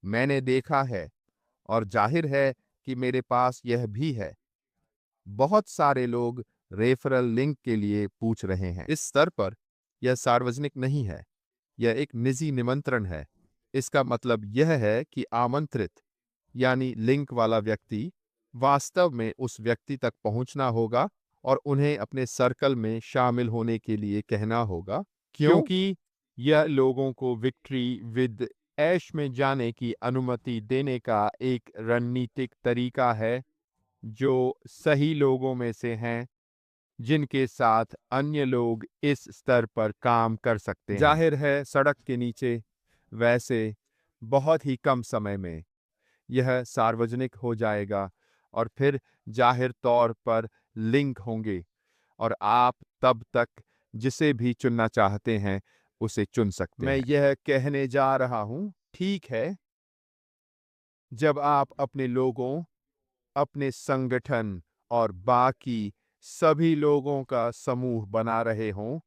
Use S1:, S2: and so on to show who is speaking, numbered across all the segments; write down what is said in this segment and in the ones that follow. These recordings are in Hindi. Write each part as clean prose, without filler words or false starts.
S1: मैंने देखा है और जाहिर है कि मेरे पास यह भी है। बहुत सारे लोग रेफरल लिंक के लिए पूछ रहे हैं। इस स्तर पर यह सार्वजनिक नहीं है, यह एक निजी निमंत्रण है। इसका मतलब यह है कि आमंत्रित यानी लिंक वाला व्यक्ति वास्तव में उस व्यक्ति तक पहुंचना होगा और उन्हें अपने सर्कल में शामिल होने के लिए कहना होगा, क्योंकि यह लोगों को विक्ट्री विद ऐश में जाने की अनुमति देने का एक रणनीतिक तरीका है जो सही लोगों में से हैं जिनके साथ अन्य लोग इस स्तर पर काम कर सकते हैं। जाहिर है सड़क के नीचे वैसे बहुत ही कम समय में यह सार्वजनिक हो जाएगा और फिर जाहिर तौर पर लिंक होंगे और आप तब तक जिसे भी चुनना चाहते हैं उसे चुन सकते हैं। मैं यह कहने जा रहा हूं, ठीक है, जब आप अपने लोगों, अपने संगठन और बाकी सभी लोगों का समूह बना रहे हों,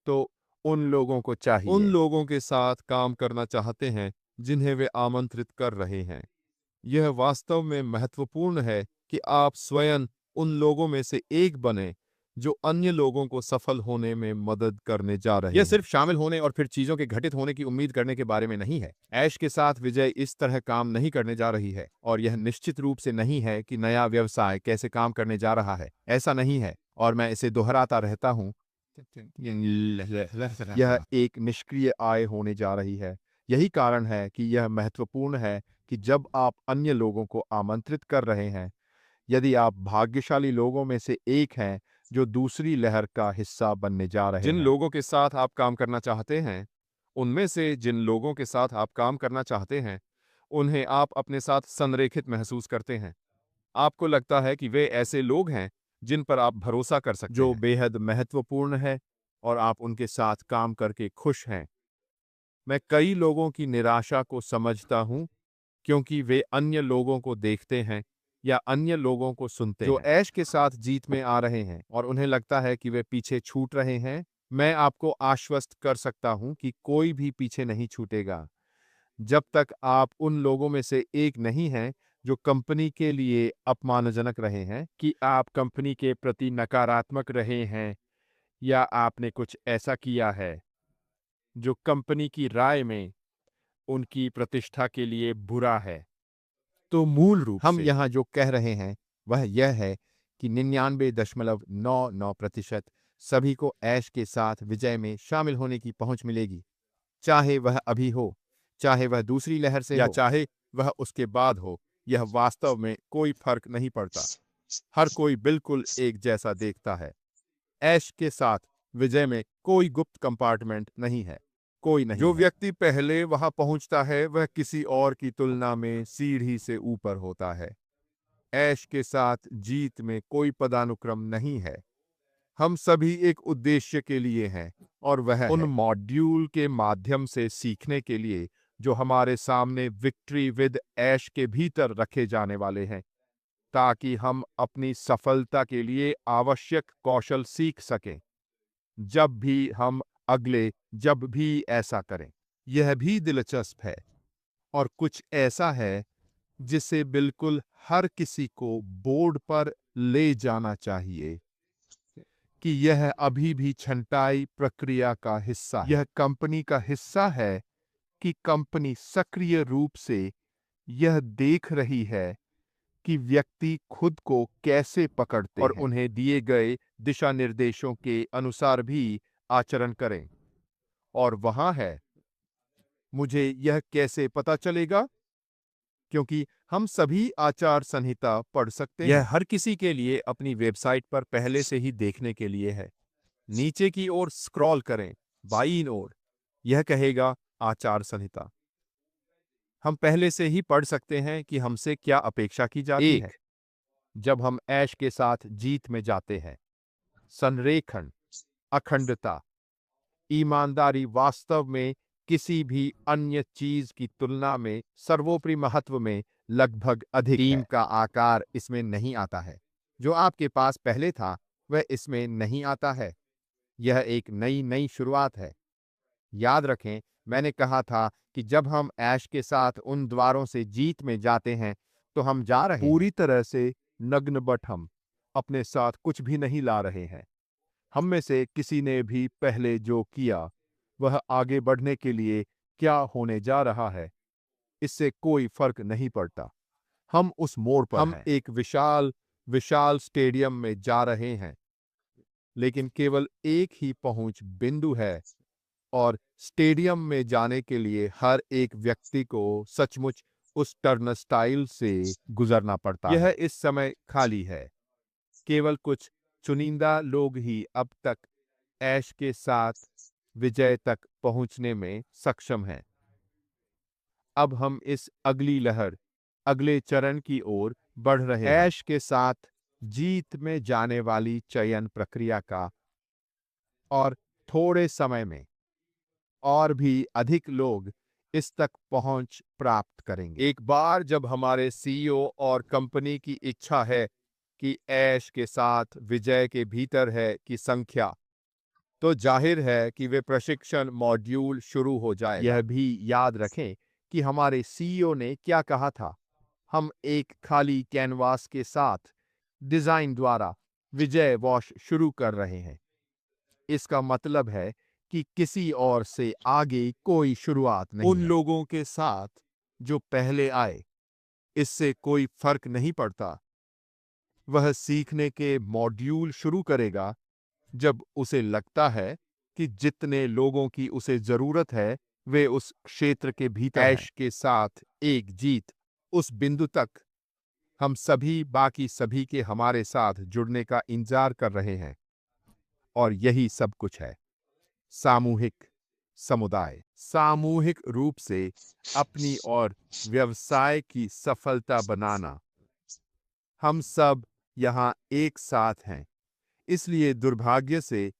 S1: तो उन लोगों को चाहिए उन लोगों के साथ काम करना चाहते हैं जिन्हें वे आमंत्रित कर रहे हैं। यह वास्तव में महत्वपूर्ण है कि आप स्वयं उन लोगों में से एक बने जो अन्य लोगों को सफल होने में मदद करने जा रहे हैं। यह सिर्फ शामिल होने और फिर चीजों के घटित होने की उम्मीद करने के बारे में नहीं है। ऐश के साथ विजय इस तरह काम नहीं करने जा रही है और यह निश्चित रूप से नहीं है कि नया व्यवसाय कैसे काम करने जा रहा है। ऐसा नहीं है और मैं इसे दोहराता रहता हूं। यह एक निष्क्रिय आय होने जा रही है। यही कारण है कि यह महत्वपूर्ण है कि जब आप अन्य लोगों को आमंत्रित कर रहे हैं, यदि आप भाग्यशाली लोगों में से एक हैं जो दूसरी लहर का हिस्सा बनने जा रहे हैं। जिन लोगों के साथ आप काम करना चाहते हैं, उनमें से जिन लोगों के साथ आप काम करना चाहते हैं, उन्हें आप अपने साथ संरेखित महसूस करते हैं। आपको लगता है कि वे ऐसे लोग हैं जिन पर आप भरोसा कर सकते हैं, जो बेहद महत्वपूर्ण है और आप उनके साथ काम करके खुश हैं। मैं कई लोगों की निराशा को समझता हूं क्योंकि वे अन्य लोगों को देखते हैं या अन्य लोगों को सुनते हैं जो ऐश के साथ जीत में आ रहे हैं और उन्हें लगता है कि वे पीछे छूट रहे हैं। मैं आपको आश्वस्त कर सकता हूं कि कोई भी पीछे नहीं छूटेगा जब तक आप उन लोगों में से एक नहीं हैं जो कंपनी के लिए अपमानजनक रहे हैं, कि आप कंपनी के प्रति नकारात्मक रहे हैं या आपने कुछ ऐसा किया है जो कंपनी की राय में उनकी प्रतिष्ठा के लिए बुरा है। तो मूल रूप हम यहाँ जो कह रहे हैं वह यह है कि 99.99% सभी को ऐश के साथ विजय में शामिल होने की पहुंच मिलेगी, चाहे वह अभी हो, चाहे वह दूसरी लहर से या चाहे वह उसके बाद हो। यह वास्तव में कोई फर्क नहीं पड़ता। हर कोई बिल्कुल एक जैसा देखता है। ऐश के साथ विजय में कोई गुप्त कंपार्टमेंट नहीं है, कोई नहीं। जो व्यक्ति पहले वहां पहुंचता है वह किसी और की तुलना में सीढ़ी से ऊपर होता है। ऐश के साथ जीत में कोई पदानुक्रम नहीं है। हम सभी एक उद्देश्य के लिए हैं और वह उन मॉड्यूल के माध्यम से सीखने के लिए जो हमारे सामने विक्ट्री विद ऐश के भीतर रखे जाने वाले हैं, ताकि हम अपनी सफलता के लिए आवश्यक कौशल सीख सकें जब भी ऐसा करें। यह भी दिलचस्प है और कुछ ऐसा है जिसे बिल्कुल हर किसी को बोर्ड पर ले जाना चाहिए कि यह अभी भी छंटाई प्रक्रिया का हिस्सा है। यह कंपनी का हिस्सा है कि कंपनी सक्रिय रूप से यह देख रही है कि व्यक्ति खुद को कैसे पकड़ते और उन्हें दिए गए दिशा निर्देशों के अनुसार भी आचरण करें। और वहां है, मुझे यह कैसे पता चलेगा? क्योंकि हम सभी आचार संहिता पढ़ सकते हैं। यह हर किसी के लिए अपनी वेबसाइट पर पहले से ही देखने के लिए है। नीचे की ओर स्क्रॉल करें, बाईं ओर यह कहेगा आचार संहिता। हम पहले से ही पढ़ सकते हैं कि हमसे क्या अपेक्षा की जाती है जब हम ऐश के साथ जीत में जाते हैं। संरेखण, अखंडता, ईमानदारी वास्तव में किसी भी अन्य चीज की तुलना में सर्वोपरि महत्व में लगभग अधिक है। टीम का आकार इसमें नहीं आता है। जो आपके पास पहले था वह इसमें नहीं आता है। यह एक नई शुरुआत है। याद रखें मैंने कहा था कि जब हम ऐश के साथ उन द्वारों से जीत में जाते हैं तो हम जा रहे हैं।
S2: पूरी तरह से नग्न, बट हम अपने साथ कुछ भी नहीं ला रहे हैं। हम में से किसी ने भी पहले जो किया वह आगे बढ़ने के लिए क्या होने जा रहा है, इससे कोई फर्क नहीं पड़ता। हम उस मोड़ पर
S1: हम
S2: हैं। एक विशाल विशाल स्टेडियम में जा रहे हैं, लेकिन केवल एक ही पहुंच बिंदु है, और स्टेडियम में जाने के लिए हर एक व्यक्ति को सचमुच उस टर्नस्टाइल से गुजरना पड़ता है। यह इस समय खाली है। केवल कुछ चुनिंदा लोग ही अब तक ऐश के साथ विजय तक पहुंचने में सक्षम हैं। अब हम इस अगली लहर, अगले चरण की ओर बढ़ रहे हैं। ऐश के साथ जीत में जाने वाली चयन प्रक्रिया का, और थोड़े समय में और भी अधिक लोग इस तक पहुंच प्राप्त करेंगे। एक बार जब हमारे सीईओ और कंपनी की इच्छा है कि ऐश के साथ विजय के भीतर है की संख्या, तो जाहिर है कि वे प्रशिक्षण मॉड्यूल शुरू हो जाएगा। यह भी याद रखें कि हमारे सीईओ ने क्या कहा था। हम एक खाली कैनवास के साथ डिजाइन द्वारा विजय वॉश शुरू कर रहे हैं। इसका मतलब है कि किसी और से आगे कोई शुरुआत नहीं
S1: उन
S2: है। लोगों के साथ जो पहले आए, इससे कोई फर्क नहीं पड़ता। वह सीखने के मॉड्यूल शुरू करेगा जब उसे लगता है कि जितने लोगों की उसे जरूरत है वे उस क्षेत्र के भीतर हैं। ऐश के साथ एक जीत, उस बिंदु तक हम सभी बाकी सभी के हमारे साथ जुड़ने का इंतजार कर रहे हैं। और यही सब कुछ है। सामूहिक समुदाय, सामूहिक रूप से अपनी और व्यवसाय की सफलता बनाना। हम सब यहाँ एक साथ हैं, इसलिए दुर्भाग्य से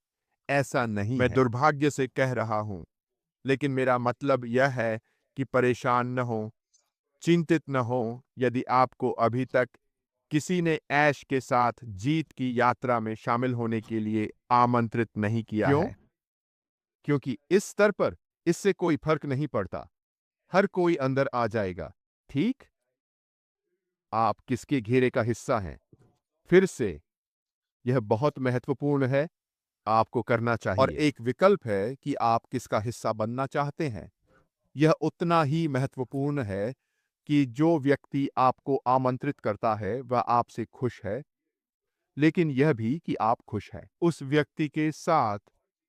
S2: ऐसा नहीं
S1: मैं
S2: है।
S1: दुर्भाग्य से कह रहा हूं,
S2: लेकिन मेरा मतलब यह है कि परेशान न हो, चिंतित न हो यदि आपको अभी तक किसी ने ऐश के साथ जीत की यात्रा में शामिल होने के लिए आमंत्रित नहीं किया
S1: क्यों?
S2: है। क्योंकि इस स्तर पर इससे कोई फर्क नहीं पड़ता। हर कोई अंदर आ जाएगा, ठीक? आप किसके घेरे का हिस्सा हैं? फिर से, यह बहुत महत्वपूर्ण है। आपको करना चाहिए। और एक विकल्प है कि आप किसका हिस्सा बनना चाहते हैं। यह उतना ही महत्वपूर्ण है कि जो व्यक्ति आपको आमंत्रित करता है वह आपसे खुश है, लेकिन यह भी कि आप खुश हैं उस व्यक्ति के साथ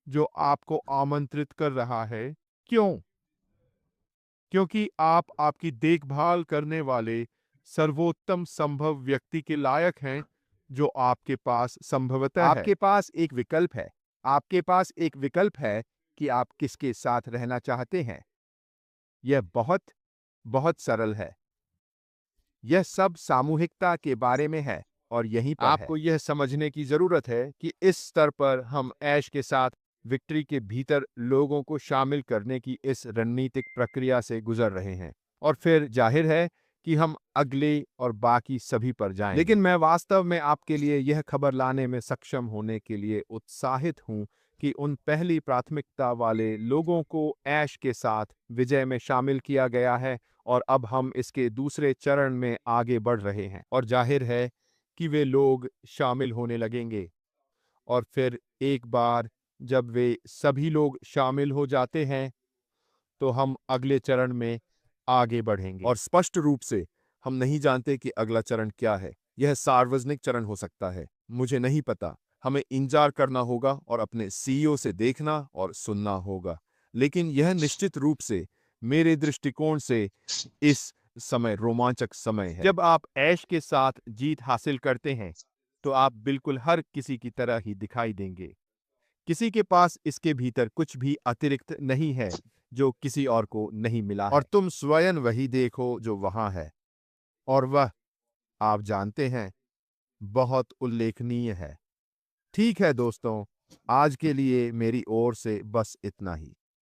S2: जो आपको आमंत्रित कर रहा है। क्यों? क्योंकि आप आपकी देखभाल करने वाले सर्वोत्तम संभव व्यक्ति के लायक हैं, जो आपके पास संभवतः है।
S1: आपके पास एक विकल्प है। आपके पास एक विकल्प है कि आप किसके साथ रहना चाहते हैं। यह बहुत बहुत सरल है। यह सब सामूहिकता के बारे में है और यहीं पर है।
S2: आपको यह समझने की जरूरत है कि इस स्तर पर हम ऐश के साथ विक्ट्री के भीतर लोगों को शामिल करने की इस रणनीतिक प्रक्रिया से गुजर रहे हैं, और फिर जाहिर है कि हम अगले और बाकी सभी पर जाएंगे।
S1: लेकिन मैं वास्तव में आपके लिए यह खबर लाने में सक्षम होने के लिए उत्साहित हूं कि उन पहली प्राथमिकता वाले लोगों को ऐश के साथ विजय में शामिल किया गया है और अब हम इसके दूसरे चरण में आगे बढ़ रहे हैं।
S2: और जाहिर है कि वे लोग शामिल होने लगेंगे, और फिर एक बार जब वे सभी लोग शामिल हो जाते हैं तो हम अगले चरण में आगे बढ़ेंगे।
S1: और स्पष्ट रूप से हम नहीं जानते कि अगला चरण क्या है। यह सार्वजनिक चरण हो सकता है, मुझे नहीं पता। हमें इंतजार करना होगा और अपने सीईओ से देखना और सुनना होगा। लेकिन यह निश्चित रूप से मेरे दृष्टिकोण से इस समय रोमांचक समय है।
S2: जब आप ऐश के साथ जीत हासिल करते हैं तो आप बिल्कुल हर किसी की तरह ही दिखाई देंगे। किसी के पास इसके भीतर कुछ भी अतिरिक्त नहीं है जो किसी और को नहीं मिला
S1: और
S2: है।
S1: तुम स्वयं वही देखो जो वहां है, और वह, आप जानते हैं, बहुत उल्लेखनीय है। ठीक है दोस्तों, आज के लिए मेरी ओर से बस इतना ही।